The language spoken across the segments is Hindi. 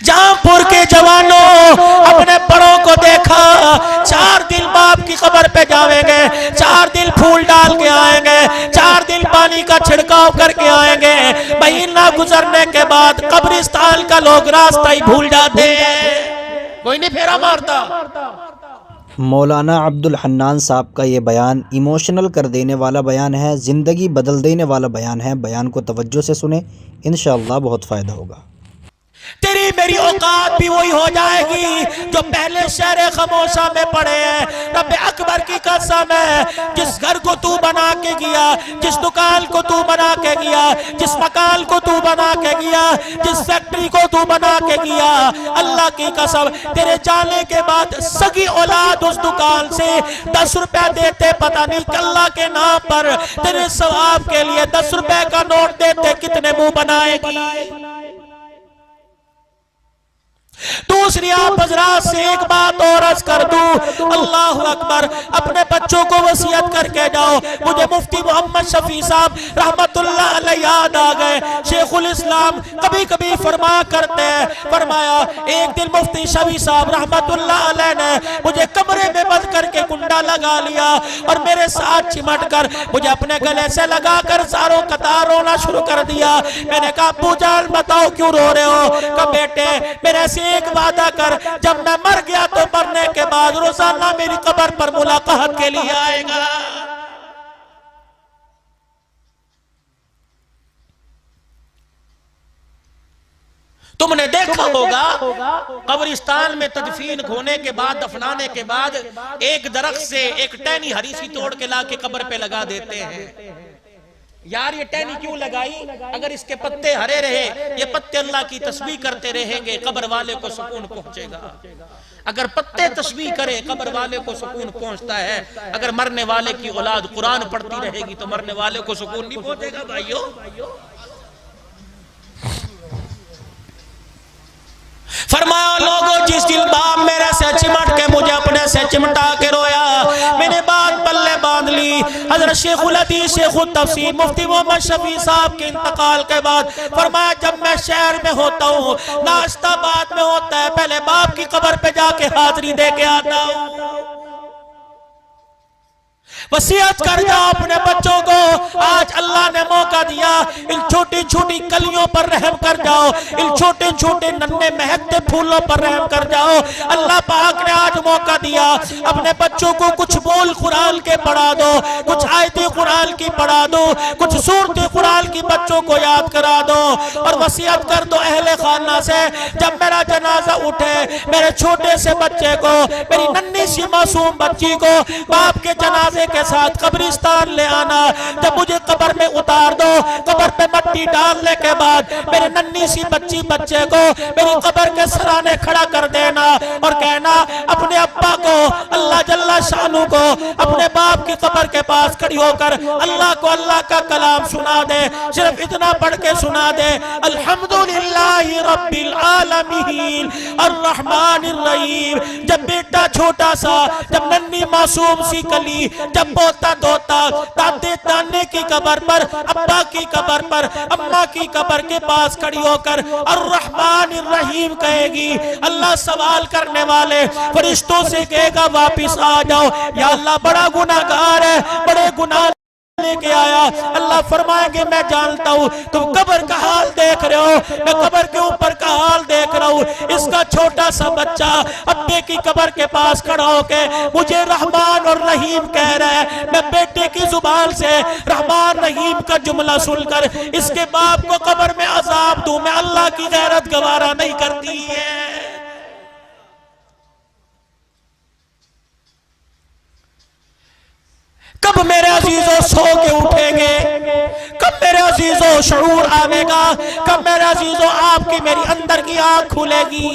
जहांपुर के जवानों, अपने बड़ों को देखा, 4 दिन बाप की कब्र पे जाएंगे, 4 दिन फूल डाल के आएंगे, 4 दिन पानी का छिड़काव करके आएंगे। महीना गुजरने के बाद कब्रिस्तान का लोग रास्ता ही भूल जाते हैं, कोई नहीं फेरा मारता। मौलाना अब्दुल हन्नान साहब का ये बयान इमोशनल कर देने वाला बयान है, ज़िंदगी बदल देने वाला बयान है। बयान को तवज्जो से सुने, इंशाअल्लाह बहुत फ़ायदा होगा। तेरी मेरी औकात भी वही हो जाएगी जो पहले शहर खमोशा में पड़े हैं। रब्बे अकबर की कसम है, जिस घर को तू बना के गया, जिस दुकान को तू बना के गया, जिस मकान को तू बना के गया, जिस फैक्ट्री को तू बना के गया, अल्लाह की कसम तेरे जाने के बाद सगी औलाद उस दुकान से 10 रुपया देते, पता नहीं अल्लाह के नाम पर तेरे सवाब के लिए 10 रुपए का नोट देते, कितने मुंह बनाएगी। दूसरी आप हजरात से एक बात और अर्ज कर दूं, अल्लाह अकबर, अपने बच्चों को वसीयत करके जाओ। मुझे मुफ्ती मोहम्मद शफी साहब रहमतुल्लाह अलैह याद आ गए। शेखुल इस्लाम कभी कभी फरमा करते हैं, फरमाया एक दिन मुफ्ती शफी साहब रहमतुल्लाह अलैह ने मुझे कमरे में बंद करके कुंडा लगा लिया और मेरे साथ चिमट कर मुझे अपने गले से लगाकर सारों कतार रोना शुरू कर दिया। मैंने कहा अब्बू जान बताओ क्यों रो रहे हो? कहा बेटे मेरे से एक वादा कर, जब मैं मर गया तो मरने के बाद रोजाना मेरी कब्र पर मुलाकात के लिए आएगा। तुमने देखा होगा कब्रिस्तान में तदफीन होने के बाद, दफनाने के बाद एक दरख्त से एक टहनी हरी सी तोड़ के लाके कब्र पे लगा देते हैं। यार ये टहनी क्यों लगाई? अगर इसके पत्ते हरे रहे, ये पत्ते अल्लाह की तस्बीह करते रहेंगे, कब्र वाले को सुकून पहुंचेगा। अगर पत्ते तस्बीह करे कब्र वाले को सुकून पहुंचता है। अगर मरने वाले की औलाद कुरान पढ़ती रहेगी तो मरने वाले को सुकून नहीं पहुंचेगा। भाइयों फरमाया लोगों, जिस दिन बाप मेरे से चिमट के मुझे अपने से चिमटा के रोया, मैंने बात पल्ले बांध ली। हज़रत शेखुल हदीस शेखुल तफसीर मुफ्ती मोहम्मद शफी साहब के इंतकाल के बाद फरमाया जब मैं शहर में होता हूँ, नाश्ता बाद में होता है, पहले बाप की कब्र पे जाके हाजिरी दे के आता हूँ। वसीयत कर जाओ अपने बच्चों को, आज अल्लाह ने मौका दिया, इन छोटी छोटी कलियों पर रहम कर जाओ, इन छोटे छोटे नन्हे महकते फूलों पर रहम कर जाओ। अल्लाह पाक ने आज मौका दिया, अपने बच्चों को कुछ बोल कुरान के पढ़ा दो, कुछ आयतें कुरान की पढ़ा दो, कुछ सूरतें कुरान की बच्चों को याद करा दो। और वसीयत कर दो अहले खाना से, जब मेरा जनाजा उठे मेरे छोटे से बच्चे को, मेरी नन्ही सी मासूम बच्ची को बाप के जनाजे के साथ कब्रिस्तान ले आना। जब मुझे कब्र में उतार दो, कब्र पे मट्टी डालने के बाद मेरे नन्ही सी बच्ची बच्चे को मेरी कब्र के सराने खड़ा कर देना और कहना अपने अब्बा को, अल्लाह जल्ला शानू को, अपने बाप की कब्र के पास खड़ी होकर अल्लाह को अल्लाह का कलाम सुना दे। सिर्फ इतना पढ़ के सुना दे, अल्हम्दुलिल्लाहि रब्बिल आलमीन अर्रहमानिर रहीम। जब बेटा छोटा सा, जब नन्ही मासूम सी कली, जब पोता धोता दादे दाने की कब्र पर, अब्बा की कब्र पर, अम्मा की कब्र के पास खड़ी होकर अर्रहमानिर रहीम कहेगी, अल्लाह सवाल करने वाले फरिश्तों से कहेगा वापिस आ जाओ, या अल्लाह बड़ा गुनाहगार है, बड़े गुनाह लेके आया। अल्लाह फरमाएंगे मैं जानता हूँ तुम कब्र का हाल देख रहे हो, मैं कब्र के ऊपर का हाल देख रहा हूँ। इसका छोटा सा बच्चा अब्बे की कब्र के पास खड़ा होके मुझे रहमान और रहीम कह रहा है। मैं बेटे की जुबान से रहमान रहीम का जुमला सुनकर इसके बाप को कब्र में अजाब दूं, मैं अल्लाह की गैरत गवारा नहीं करती है। कब मेरे अजीजों सो के उठेंगे? कब मेरे अजीजों शऊर आवेगा? कब मेरे अजीजों आपकी मेरी अंदर की आंख खुलेगी?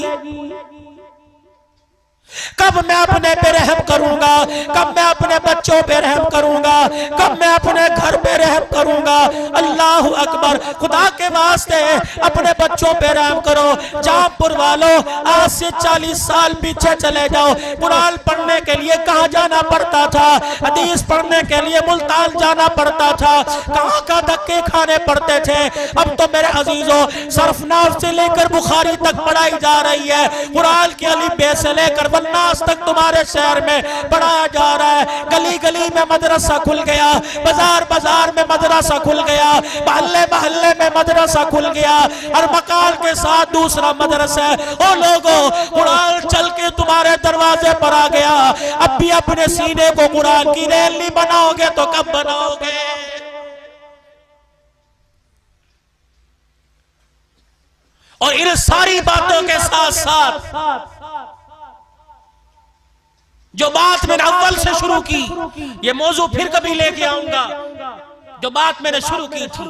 कब मैं अपने पे रहम करूंगा, कब मैं अपने बच्चों पे रहम करूंगा, कब मैं अपने घर पे रहम करूंगा। अल्लाह अकबर। खुदा के वास्ते अपने बच्चों पे रहम करो। जामपुर वालों, आज से 40 साल पीछे चले जाओ। कुरान पढ़ने के लिए कहाँ जाना पड़ता था, हदीस पढ़ने के लिए मुल्तान जाना पड़ता था, कहाँ का धक्के खाने पड़ते थे। अब तो मेरे अजीजों सरफनाफ से लेकर बुखारी तक पढ़ाई जा रही है। कुरान की अलीबे से लेकर नास तक तुम्हारे शहर में पढ़ाया जा रहा है। गली गली में मदरसा खुल गया, बाजार बाजार में मदरसा खुल गया, मोहल्ले मोहल्ले में मदरसा खुल गया, हर मकान के साथ दूसरा मदरसा है। ओ लोगों, कुरान चल के तुम्हारे दरवाजे पर आ गया। अब भी अपने सीने को कुरान की रेल नहीं बनाओगे तो कब बनाओगे? और इन सारी बातों के साथ साथ जो बात मैंने अव्वल से शुरू की, ये मौजू फिर कभी लेके आऊंगा। जो बात मैंने शुरू की थी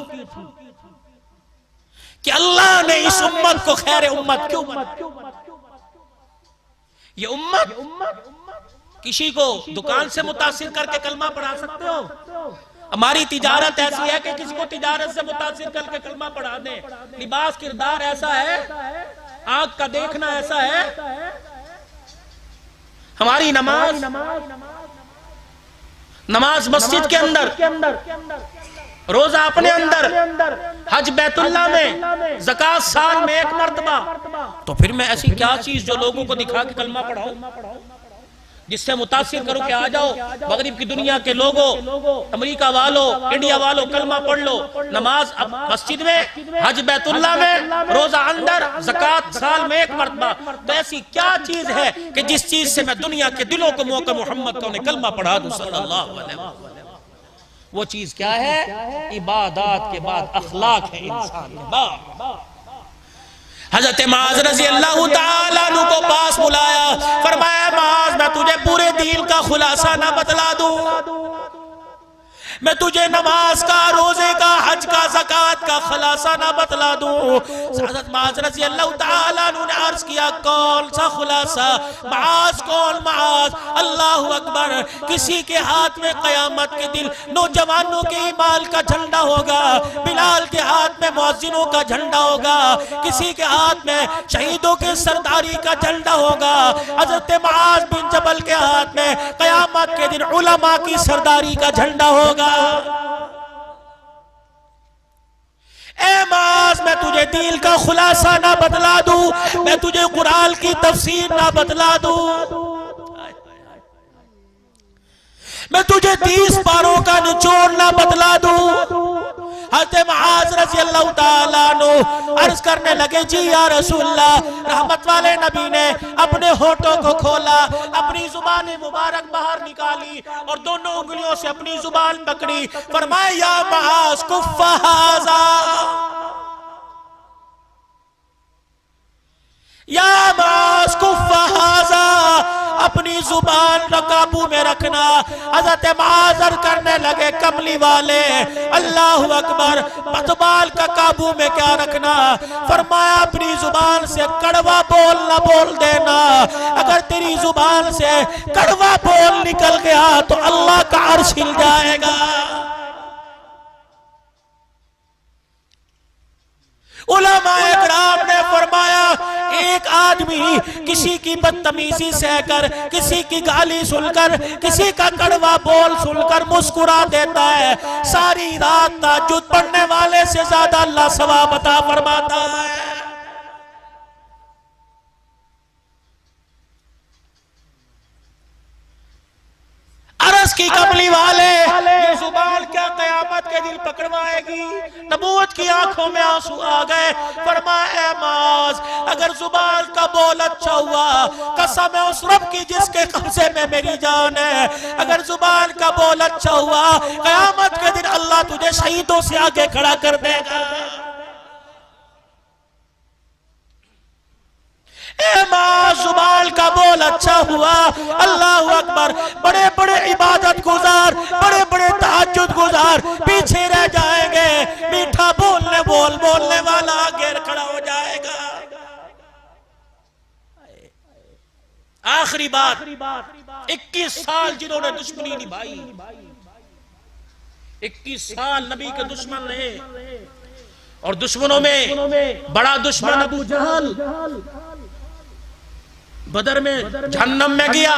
कि अल्लाह ने इस उम्मत को खैर उम्मत क्यों बनाया। ये उम्मत किसी को दुकान से मुतासिर करके कलमा पढ़ा सकते हो? हमारी तिजारत ऐसी है कि किसी को तिजारत से मुतासिर करके कलमा पढ़ा दे। लिबास किरदार ऐसा है, आंख का देखना ऐसा है। हमारी नमाज मस्जिद के अंदर, रोजा अपने अंदर, हज बैतुल्लाह में, ज़कात साल में एक मर्तबा। तो फिर मैं ऐसी क्या चीज जो लोगों को दिखा के कलमा पढ़ाऊं, जिससे मुतासिर करो कि आ जाओ मगरिब की दुनिया के लोगों, अमेरिका वालों, इंडिया वालों, कलमा पढ़ लो। नमाज मस्जिद में, हज बैतुल्लाह में, रोजा अंदर, ज़कात साल में एक मर्तबा। तो ऐसी क्या चीज है कि जिस चीज से मैं दुनिया के दिलों को मौका मोहम्मद को कलमा पढ़ा दूं सल्लल्लाहु अलैहि वसल्लम। वो चीज क्या है? इबादत के बाद अखलाक है इंसान के बाद। हजरत माज रज़ी अल्लाह ताला अन्हु को पास बुलाया, फरमाया माज, मैं तुझे पूरे दीन का खुलासा ना बतला दूं? मैं तुझे नमाज का, रोजे का, हज का, ज़कात का खुलासा ना बतला दूं? हज़रत माज रज़ी अल्लाह ताला अन्हु ने अर्ज किया, कौन सा खुलासा? माज कौन? माज अल्लाह अकबर। किसी के हाथ में क़यामत के दिन नौजवानों के ईमान का झंडा होगा, बिलाल के हाथ में मुअज्जिनों का झंडा होगा, किसी के हाथ में शहीदों के सरदारी का झंडा होगा। हज़रत माज बिन जबल के हाथ में क़यामत के दिन उलमा की सरदारी का झंडा होगा। ए माज, मैं तुझे दीन का खुलासा ना बतला दूं? मैं तुझे कुरान की तफसीर ना बतला दूं? मैं तुझे 30 पारों का निचोड़ ना बतला दूं? हज़रत मुआज़ रज़ी अल्लाह ताला अन्हु अर्ज करने लगे, जी या रसूलल्लाह। रहमत वाले नबी ने अपने होठों को खोला, अपनी जुबान मुबारक बाहर निकाली और दोनों उंगलियों से अपनी जुबान पकड़ी। फरमाया, या मुआज़ कुफ़्फ़ा हाज़ा, या मुआज़ कुफ़्फ़ा हाज़ा, अपनी जुबान काबू में रखना। हज़रत मुआज़ अर्ज़ करने लगे, कमली वाले, अल्लाहु अकबर, जुबान का काबू में क्या रखना? फरमाया, अपनी जुबान से कड़वा बोल ना बोल देना। अगर तेरी जुबान से कड़वा बोल निकल गया तो अल्लाह का अर्श हिल जाएगा। उलमाए किराम ने फरमाया, एक आदमी किसी की बदतमीजी सहकर, किसी की गाली सुनकर, किसी का कड़वा बोल सुनकर मुस्कुरा देता है, सारी रात तहज्जुद पढ़ने वाले से ज्यादा अल्लाह सवाब अता फरमाता है। अरस की कमली वाले, ये जुबान क्या कयामत के दिन पकड़वाएगी? नबूवत की आंखों में आंसू आ गए। फरमाया, माज, अगर जुबान का बोल अच्छा हुआ, कसम है उस रब की जिसके कब्जे में मेरी जान है, अगर जुबान का बोल अच्छा हुआ, कयामत के दिन अल्लाह तुझे शहीदों से आगे खड़ा कर देगा। जुबान का बोल अच्छा हुआ, अल्लाह अकबर, बड़े बड़े इबादत गुजार, बड़े बड़े तहज्जुद गुजार पीछे रह जाएंगे। मीठा बोलने वाला आगे खड़ा हो जाएगा। आखिरी बात, 21 साल जिन्होंने दुश्मनी निभाई, 21 साल नबी के दुश्मन रहे, और दुश्मनों में बड़ा दुश्मन अबू जहल बदर में जहन्नम में गया,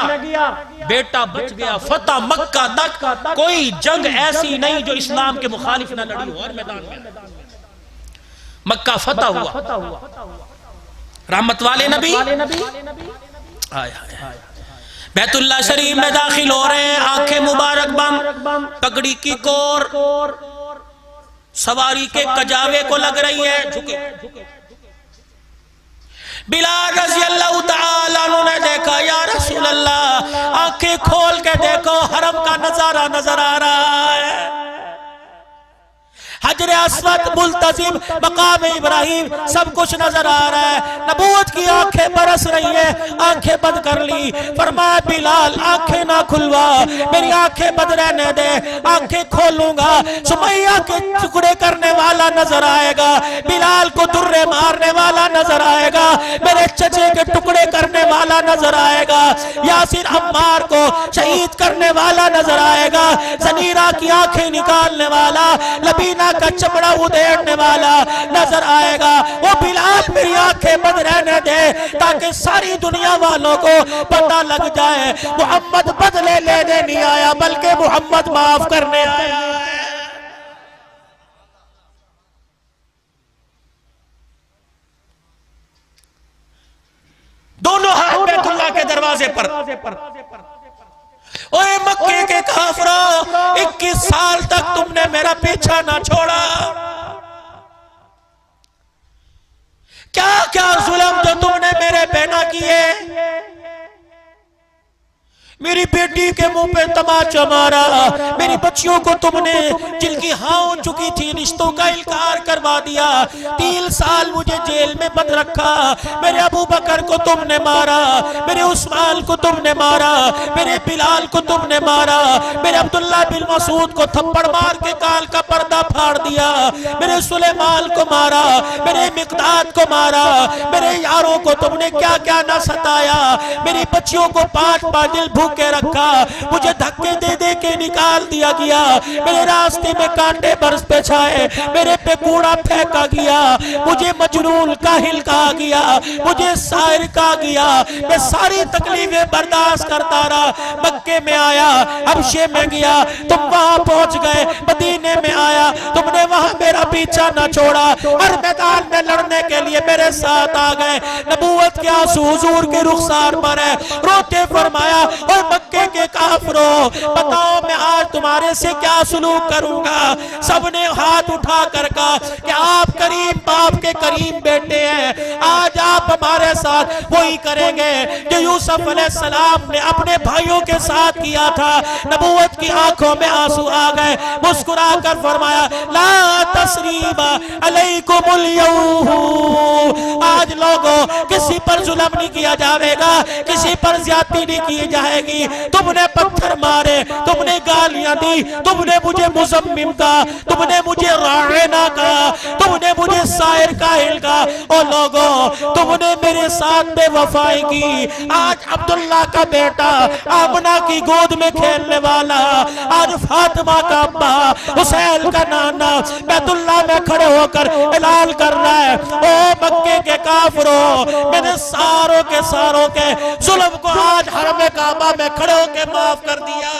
बेटा बच गया। फतह मक्का तक कोई जंग ऐसी नहीं जो इस्लाम के मुखालिफ ना लड़ी हो। और मैदान में मक्का फतह हुआ, रहमत वाले नबी बैतुल्ला शरीफ में दाखिल हो रहे हैं, आंखें मुबारक बम, पगड़ी की कोर सवारी के कजावे को लग रही है, झुके। बिलाल रज़ी अल्लाह तआला अन्हु ने देखा, या रसूल अल्लाह, आंखें खोल के देखो, हरम का नजारा नजर आ रहा है। हजर अस्वद, मुल्तजिम, मकाम इब्राहिम, सब कुछ नजर आ रहा है। नबूवत की आंखें बरस रही है, आंखें बंद कर ली। फरमाया बिलाल आंखें ना खुलवा, मेरी आंखें बंद रहने दे, आंखें खोलूंगा सुमैया के टुकड़े करने वाला नजर आएगा, बिलाल को दुर्रे मारने वाला नजर आएगा, मेरे चचे के टुकड़े करने वाला नजर आएगा, यासिर अम्मार को शहीद करने वाला नजर आएगा, जनीरा की आंखें निकालने वाला, लबीना का चमड़ा उधेड़ने वाला नजर आएगा। वो बिलाल मेरी आंखें बंद रहने दे ताकि सारी दुनिया वालों को पता लग जाए मोहम्मद बदले लेने नहीं आया बल्कि मोहम्मद माफ करने आया है। दोनों हाथ बैतुल्लाह के दरवाजे पर। ओए मक्के के काफिरों, 21 साल तक तुमने मेरा पीछा ना छोड़ा, क्या क्या जुल्म जो तुमने मेरे पे ना किए, मेरी बेटी के मुंह पे तमाचा मारा, मेरी बच्चियों को तुमने जिनकी हाँ हो चुकी थी रिश्तों का इनकार करवा दिया, 3 साल मुझे जेल में बंद रखा, मेरे अबू बकर को तुमने मारा, मेरे उस्मान को तुमने मारा, मेरे बिलाल को तुमने मारा, मेरे अब्दुल्ला बिन मसूद को थप्पड़ मार के काल का पर्दा फाड़ दिया, मेरे सुलेमान को मारा, मेरे मिकदाद को मारा, मेरे यारों को तुमने क्या क्या ना सताया, मेरी बच्चियों को 5 दिन भूख के रखा, मुझे धक्के दे दे के निकाल दिया गया, मेरे रास्ते में कांटे बरस पे छाए, मेरे पे कूड़ा फेंका गया, मुझे मजनून काहिल कहा गया, मुझे शायर कहा गया, मैं सारी तकलीफें बर्दाश्त करता रहा। मक्के में आया, हबशे में गया, तुम वहां पहुंच गए, मदीने में आया, तुमने वहां मेरा पीछा न छोड़ा, हर मैदान में लड़ने के लिए मेरे साथ आ गए। नबूवत के आंसू हुजूर के रुखसार पर है, रोते फरमाया और मक्के के काफिरों, बताओ मैं आज तुम्हारे से क्या सुलूक करूंगा। सबने हाथ उठा कर कहा कि आप करीम बाप के करीम बेटे हैं, आज आप हमारे साथ वही करेंगे जो यूसुफ अलैहिस्सलाम ने अपने भाइयों के साथ किया था। नबूवत की आंखों में आंसू आ गए, मुस्कुरा कर फरमाया ला तसरीबा अलैकुमुल यौम, आज लोगों किसी पर जुल्म नहीं किया जाएगा, किसी पर ज्यादती नहीं की जाएगी। तुमने पत्थर मारे, तुमने गालियां दी, तुमने मुझे मुजम्मिम कहा, तुमने मुझे रायना कहा, तुमने मुझे शायर काहिल कहा, ओ लोगों तुमने मेरे साथ बेवफाई की। आज अब्दुल्ला का बेटा आमना की गोद में खेलने वाला, आज फातिमा का अब्बा, हुसैन का नाना बैतुल्लाह में खड़े होकर ऐलान कर रहा है, ओ मक्के के काफिरों, मैंने सारों के जुल्म को आज हरम काबा में खड़े होकर माफ कर दिया।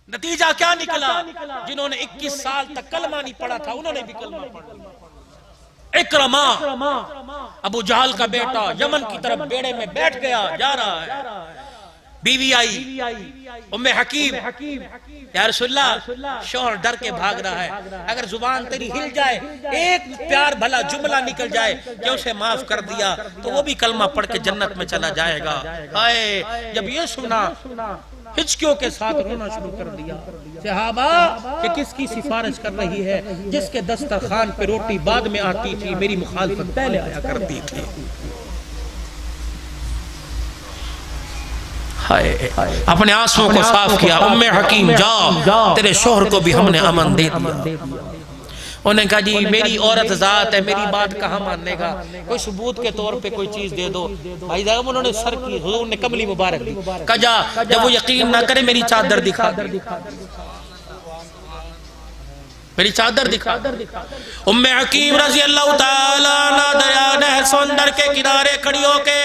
नतीजा क्या निकला? जिन्होंने 21 साल तक कलमा नहीं पढ़ा था उन्होंने भी कलमा पढ़ा। इकरमा अबू जहल का बेटा यमन की तरफ बेड़े में बैठ गया, जा रहा है, बीवी आई उम्मे हकीम, या रसूलल्लाह शौहर डर के भाग रहा है, अगर जुबान तेरी हिल जाए, एक प्यार भला जुमला निकल जाए कि उसे माफ कर दिया तो वो भी कलमा पढ़ के जन्नत में चला जाएगा। हाय, जब ये सुना हिचकियों के साथ रोना शुरू कर दिया। सहाबा कि किसकी सिफारिश कर रही है, जिसके दस्तरखान पे रोटी बाद में आती थी, मेरी मुखालफत पहले आया करती थी। अपने आंसुओं को साफ किया, उम्मे हकीम जाओ, तेरे शोहर को भी हमने अमन दे दिया। उन्होंने कहा जी मेरी औरत जात है, मेरी बात कहाँ मानने का, कोई सबूत के तौर पे कोई चीज दे दो। भाई साहब उन्होंने सर की, हुजूर ने कमली मुबारक दी, कहा जा, जब वो यकीन ना करे मेरी चादर दिखा, मेरी चादर दिखा। उम्मे हकीम रज़ी अल्लाह ताला अन्हा दरिया नहर समंदर के किनारे खड़ी होके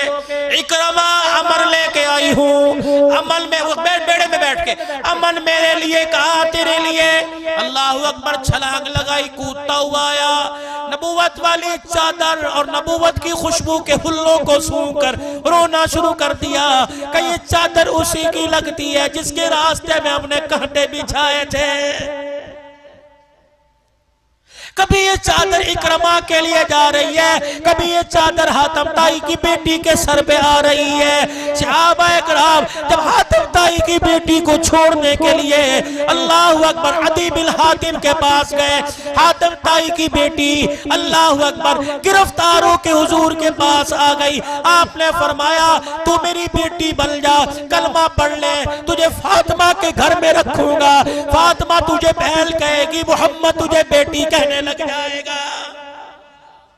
इकरमा अमर लेके आई हूँ। अमल में वो बेड़े में बैठ के अमन मेरे लिए कहा तेरे लिए। अल्लाह अकबर, छलांग लगाई, कूदता हुआ आया, नबूवत वाली चादर और नबूवत की खुशबू के हुल्लों को सूंघकर रोना शुरू कर दिया कि ये चादर उसी की लगती है जिसके रास्ते में हमने कांटे बिछाए थे। कभी ये चादर इकरमा के लिए जा रही है, कभी ये चादर हातिम ताई की बेटी के सर पे आ रही है। सहाबा इकराम जब हातिम ताई की बेटी को छोड़ने के लिए अल्लाह अकबर अदी बिन हातिम के पास गए, हातिम ताई की बेटी अल्लाह अकबर गिरफ्तारों के हुजूर के पास आ गई। आपने फरमाया तू मेरी बेटी बन जा, कलमा पढ़ ले, तुझे फातिमा के घर में रखूंगा, फातिमा तुझे बहन कहेगी, मोहम्मद तुझे बेटी कहने लग जाएगा।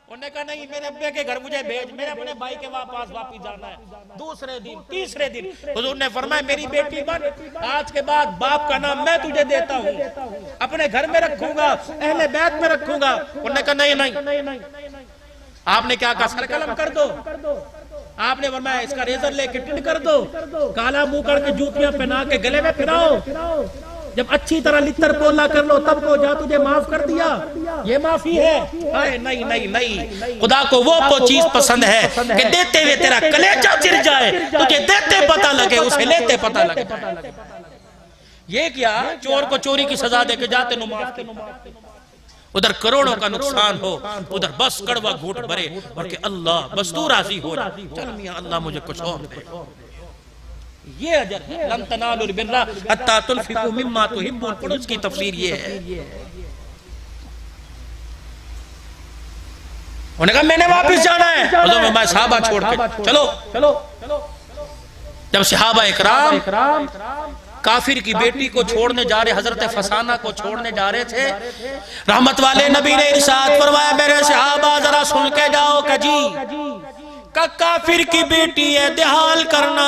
उन्होंने कहा नहीं, मेरे अब्बे के घर मुझे भेज, मेरे अपने भाई के पास वापस जाना है। दूसरे दिन तीसरे दिन हुजूर ने फरमाया मेरी बेटी बन, आज के बाद बाप का नाम मैं तुझे देता हूँ, अपने घर में रखूंगा, अहले बैत में रखूंगा। उन्होंने कहा नहीं नहीं। आपने क्या कहा, सर कलम कर दो। आपने फरमाया इसका रेजर लेके टिंड कर दो, काला मुंह करके जूतियां पहना के गले में फिराओ, जब अच्छी तरह लित्तर पोला कर लो तब को जा, तुझे माफ कर दिया, ये माफी है। अरे नहीं नहीं नहीं, खुदा को वो चीज पसंद है कि देते हुए तेरा कलेजा चिर जाए, तुझे देते पता लगे, उसे लेते पता लगे। ये क्या, चोर को चोरी की सजा दे के जाते नु माफ कर, उधर करोड़ों का नुकसान हो, उधर बस कड़वा घूट भरे और के अल्लाह बस तू राजी हो रहा, चल मियां अल्लाह मुझे कुछ और दे। ये अजर है, लन तनालुल बिर्रा हत्ता तुनफिकू मिम्मा तुहिब्बून, पढ़ो इसकी तफसीर ये है। उन्होंने कहा मैंने वापस जाना है, तो मैं सहाबा छोड़ के चलो। जब सहाबा इकराम काफिर की बेटी को छोड़ने जा रहे, हजरत फसाना को छोड़ने जा रहे थे, रहमत वाले नबी ने इरशाद फरमाया मेरे सहाबा जरा सुन के जाओ कजी का काफिर की बेटी है, देहाल करना,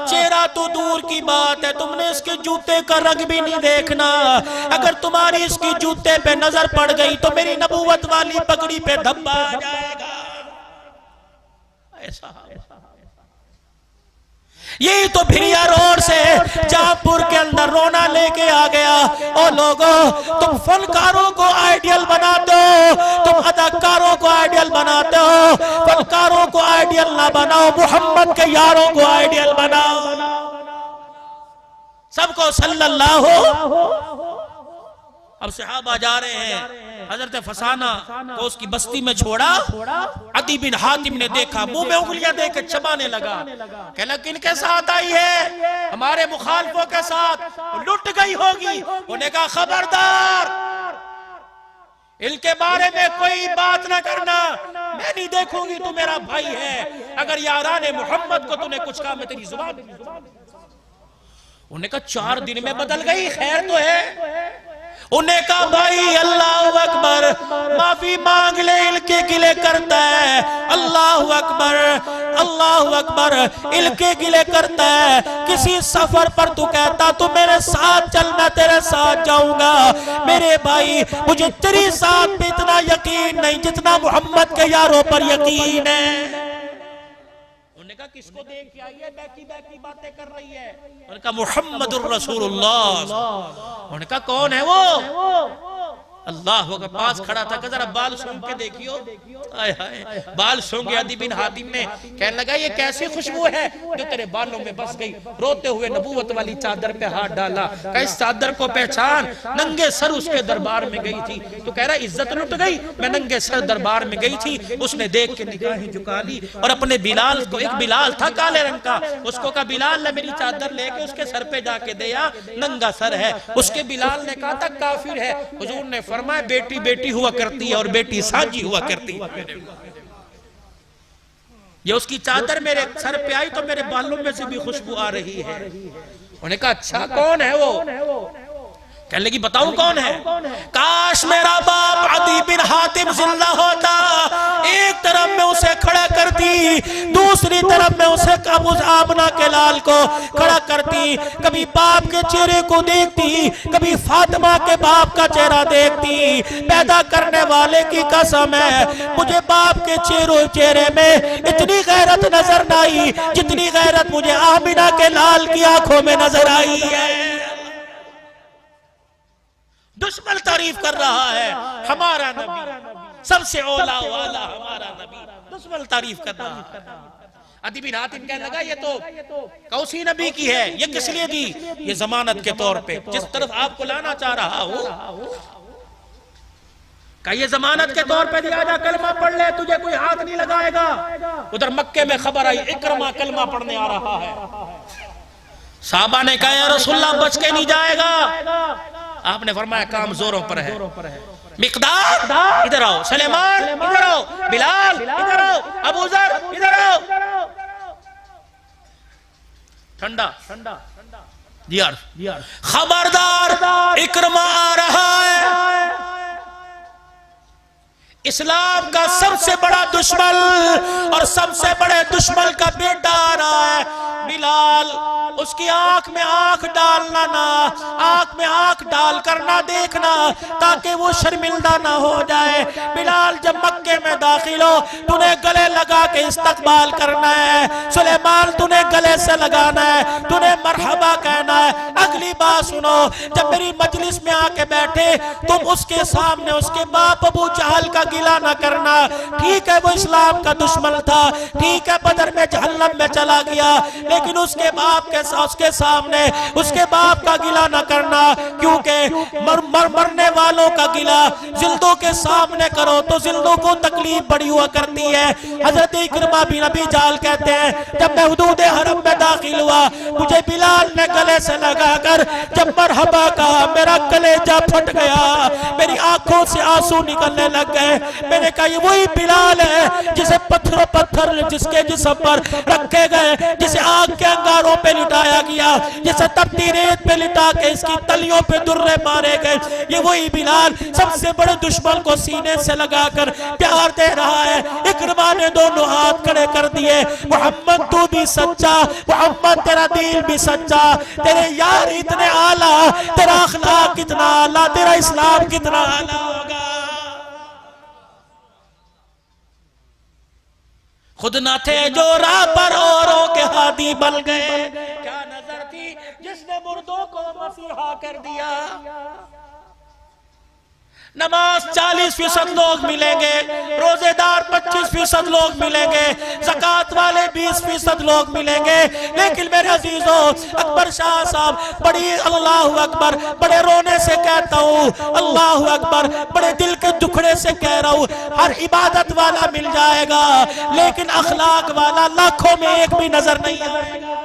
चेहरा तो दूर की बात है, तुमने इसके जूते का रंग भी नहीं देखना, अगर तुम्हारी इसकी जूते पे नजर पड़ गई तो मेरी नबूवत वाली पगड़ी पे धब्बा आ जाएगा। ऐसा यही तो भिरिया रोड से जहापुर के अंदर रोना लेके आ गया। ओ लोगों, तुम फनकारों को आइडियल बनाते हो, तुम अदाकारों को आइडियल बनाते हो, फनकारों को आइडियल ना बनाओ, मोहम्मद के यारों को आइडियल बनाओ। सबको सल्लल्लाहु। अब सहाबा जा रहे हैं, हजरत फसाना को उसकी बस्ती में छोड़ा, अदी बिन हातिम ने देखा, मुंह में उंगलियां दे के चबाने लगा, कहला किनके साथ आई है, हमारे मुखालफों के साथ, लुट गई होगी। उन्होंने कहा खबरदार, इनके बारे में कोई बात ना करना, मैं नहीं देखूंगी, तू मेरा भाई है, अगर याराने मोहम्मद को तूने कुछ कहा मैं तेरी जुबान। उन्होंने कहा 4 दिन में बदल गई, खैर तो है। उन्हें कहा भाई अल्लाह अकबर, माफी मांग ले, इनके गिले करता है, अल्लाह अकबर अल्लाह अकबर, इनके गिले करता है। किसी सफर पर तू कहता तू मेरे साथ चल, मैं तेरे साथ जाऊंगा, मेरे भाई मुझे तेरी साथ पे इतना यकीन नहीं जितना मोहम्मद के यारों पर यकीन है। उन्होंने कहा किसको देख के आई है, बैकी बातें कर रही है। उन्होंने कहा मुहम्मदुर रसूलुल्लाह। उन्होंने कहा कौन है वो? अल्लाह के पास खड़ा था, जरा बाल सूंघ के देखियो। हाय हाय, बाल सूंघे अदी बिन हातिम ने, कहने लगा ये कैसी खुशबू है जो तेरे बालों में बस गई। रोते हुए नबूवत वाली चादर पे हाथ डाला, कहा इस चादर को पहचान, नंगे सर उसके दरबार में गई थी। तो कह रहा इज्जत लुट गई, मैं नंगे सर दरबार में गई थी, उसने देख के निगाहें झुका ली और अपने बिलाल को, एक बिलाल था काले रंग का, उसको कहा बिलाल ने मेरी चादर लेके उसके सर पे जाके दिया, नंगा सर है। उसके बिलाल ने कहा था काफिर है। हुजूर ने फरमाया बेटी बेटी हुआ करती है और बेटी साझी हुआ करती है। ये उसकी चादर मेरे सर पे आई तो मेरे बालों में से भी खुशबू आ रही है। उन्होंने कहा अच्छा कौन है वो? कहने लगी बताऊं कौन है? काश मेरा बाप अदी बिन हातिम जिंदा होता, एक तरफ में उसे खड़ा करती, दूसरी तरफ में उसे अबू आमना के लाल को खड़ा करती। कभी बाप के चेहरे को देखती, कभी फातिमा के बाप का चेहरा देखती। पैदा करने वाले की कसम है, मुझे बाप के चेहरे में इतनी गैरत नजर न आई जितनी गैरत मुझे आमिना के लाल की आंखों में नजर आई है। दुश्मन तारीफ कर रहा है हमारा नबी, सबसे औला वाला हमारा नबी, दुश्मन तारीफ कर रहा है। अदी बिन हातिम कहने लगा ये तो कौसी नबी की है, ये किस लिए दी? ये जमानत के तौर पे, जिस तरफ आपको लाना चाह रहा हूं का ये जमानत के तौर पे दिया जा, कलमा पढ़ ले, तुझे कोई हाथ नहीं लगाएगा। उधर मक्के में खबर आई इकरमा कलमा पढ़ने आ रहा है। साहबा ने कहा या रसूलल्लाह बच के नहीं जाएगा। आपने फरमाया काम जोरों पर है। मिकदाद इधर आओ, सलेमान इधर आओ, बिलाल इधर आओ, अबू जर इधर आओ। ठंडा यार, खबरदार इकरमा आ रहा है। इस्लाम का सबसे बड़ा दुश्मन और सबसे बड़े दुश्मन का बेटा आ रहा है बिलाल। उसकी आंख में आंख डालना ना, आंख में आंख डाल कर ना देखना ताकि वो शर्मिंदा ना हो जाए। बिलाल जब मक्के में दाखिल हो तूने गले लगा के इस्तकबाल करना है। सुलेमान तूने गले से लगाना है, तूने मरहबा कहना है। अगली बात सुनो, जब मेरी मजलिस में आके बैठे तुम उसके सामने उसके बाप अबू जहल का गिला ना करना। ठीक है वो इस्लाम का दुश्मन था, ठीक है बदर में जहन्नम में चला गया, लेकिन उसके बाप के उसके सामने उसके बाप का गिला ना करना, क्योंकि मरने वालों का गिला जिल्दों के सामने करो तो जिल्दों को तकलीफ बड़ी हुआ करती है। हजरत इकरमा बिन अबी जाल कहते हैं जब मैं हुदूद हरम में दाखिल हुआ मुझे बिलाल ने गले से लगाकर जब मरहबा कहा मेरा कलेजा फट गया, मेरी आंखों से आंसू निकलने लग गए। मैंने कहा ये वही बिलाल है जिसे पत्थर जिसके जिस्म पर रखे गए, जिसे आग के अंगारों पे लिटाया गया, जिसे तपती रेत पे लिटा के इसकी तलियों पे दुर्रे मारे गए। ये वही बिलाल सबसे बड़े दुश्मन को सीने से लगाकर प्यार दे रहा है। इकरमा ने दोनों हाथ खड़े कर दिए, मोहम्मद तू भी सच्चा, मोहम्मद तेरा दिल भी सच्चा, तेरे यार इतने आला, तेरा अखलाक कितना आला, तेरा इस्लाम कितना आला होगा। खुद न थे जो राह पर औरों के हादी बन गए, क्या नजर थी जिसने मुर्दों को मसीहा कर दिया। नमाज 40% लोग मिलेंगे, रोजेदार 25% लोग मिलेंगे, ज़कात वाले 20% लोग मिलेंगे, लेकिन मेरे अजीजों अकबर शाह साहब बड़ी अल्लाह अकबर बड़े रोने से कहता हूँ, अल्लाह अकबर बड़े दिल के दुखड़े से कह रहा हूँ, हर इबादत वाला मिल जाएगा लेकिन अखलाक वाला लाखों में एक भी नजर नहीं आएगा।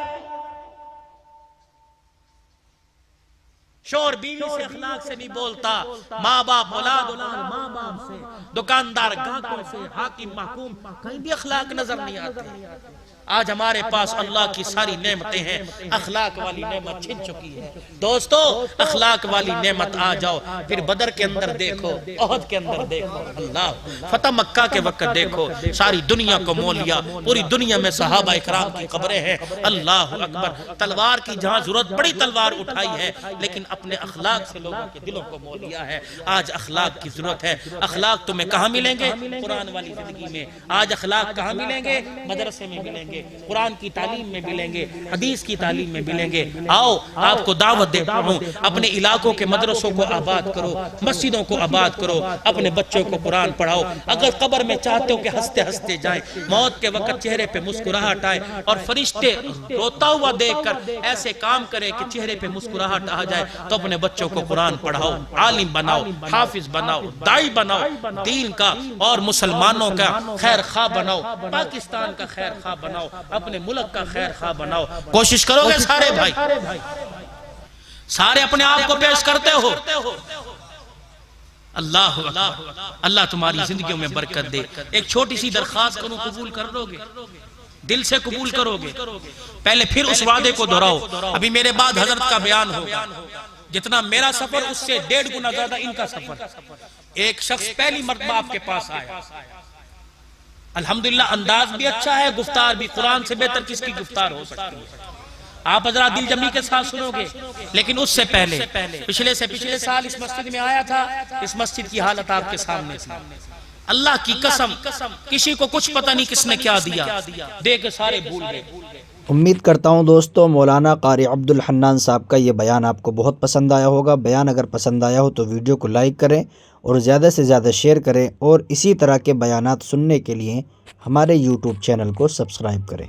शोर बीवी से अखलाक से नहीं बोलता, माँ बाप औलाद माँ बाप से, दुकानदार ग्राहकों से, हाकिम महकूम कहीं भी अखलाक नजर नहीं आते। आज हमारे पास अल्लाह की सारी नेमतें हैं, अखलाक वाली नेमत छिन चुकी है। दोस्तों अखलाक वाली नेमत आ जाओ, फिर बदर के अंदर देखो, ओहद के अंदर देखो, अल्लाह फतह मक्का के वक्त देखो, सारी दुनिया को मोल लिया, पूरी दुनिया में सहाबा इकराम की कब्रें हैं। अल्लाह अकबर, तलवार की जहां जरूरत बड़ी तलवार उठाई है, लेकिन अपने अखलाक से लोगों के दिलों को मोल लिया है। आज अखलाक की जरूरत है। अखलाक तुम्हें कहाँ मिलेंगे? कुरान वाली जिंदगी में। आज अखलाक कहाँ मिलेंगे? मदरसे में मिलेंगे, कुरान की तालीम में मिलेंगे, हदीस की तालीम में मिलेंगे। आओ आपको दावत देता हूँ, अपने इलाकों के मदरसों को आबाद करो, मस्जिदों को आबाद करो, अपने बच्चों को कुरान पढ़ाओ। अगर कब्र में चाहते हो कि हंसते हंसते जाए, मौत के वक्त चेहरे पे मुस्कुराहट आए और फरिश्ते रोता हुआ देखकर ऐसे काम करे कि चेहरे पे मुस्कुराहट आ जाए, तो अपने बच्चों को कुरान पढ़ाओ, आलिम बनाओ, हाफिज बनाओ, दाई बनाओ, दीन का और मुसलमानों का खैर खा बनाओ, पाकिस्तान का खैर खा बनाओ, अपने मुल्क का खैर खा बनाओ। कोशिश करोगे सारे भाई? सारे अपने आप को पेश करते हो। अल्लाह अल्लाह तुम्हारी जिंदगियों में बरकत दे। एक छोटी सी दरखास्त करूं, कबूल कर लोगे? दिल से कबूल करोगे? पहले फिर उस वादे को दोहराओ। अभी मेरे बाद हजरत का बयान होगा। जितना मेरा सफर उससे 1.5 गुना ज्यादा इनका सफर। एक शख्स पहली मर्तबा आपके पास आया, अल्हम्दुलिल्लाह अंदाज भी अच्छा है, गुफ्तार भी कुरान से बेहतर किसकी गुफ्तार हो सकती है। आप हजरा दिल जमी के साथ सुनोगे। लेकिन उससे पहले पिछले से पिछले साल इस मस्जिद में आया था, इस मस्जिद की हालत आपके सामने थी। अल्लाह की कसम किसी को कुछ पता नहीं किसने क्या दिया, दे के सारे भूल गए। उम्मीद करता हूँ दोस्तों मौलाना कारी अब्दुल हन्नान साहब का ये बयान आपको बहुत पसंद आया होगा। बयान अगर पसंद आया हो तो वीडियो को लाइक करें और ज़्यादा से ज़्यादा शेयर करें, और इसी तरह के बयानात सुनने के लिए हमारे YouTube चैनल को सब्सक्राइब करें।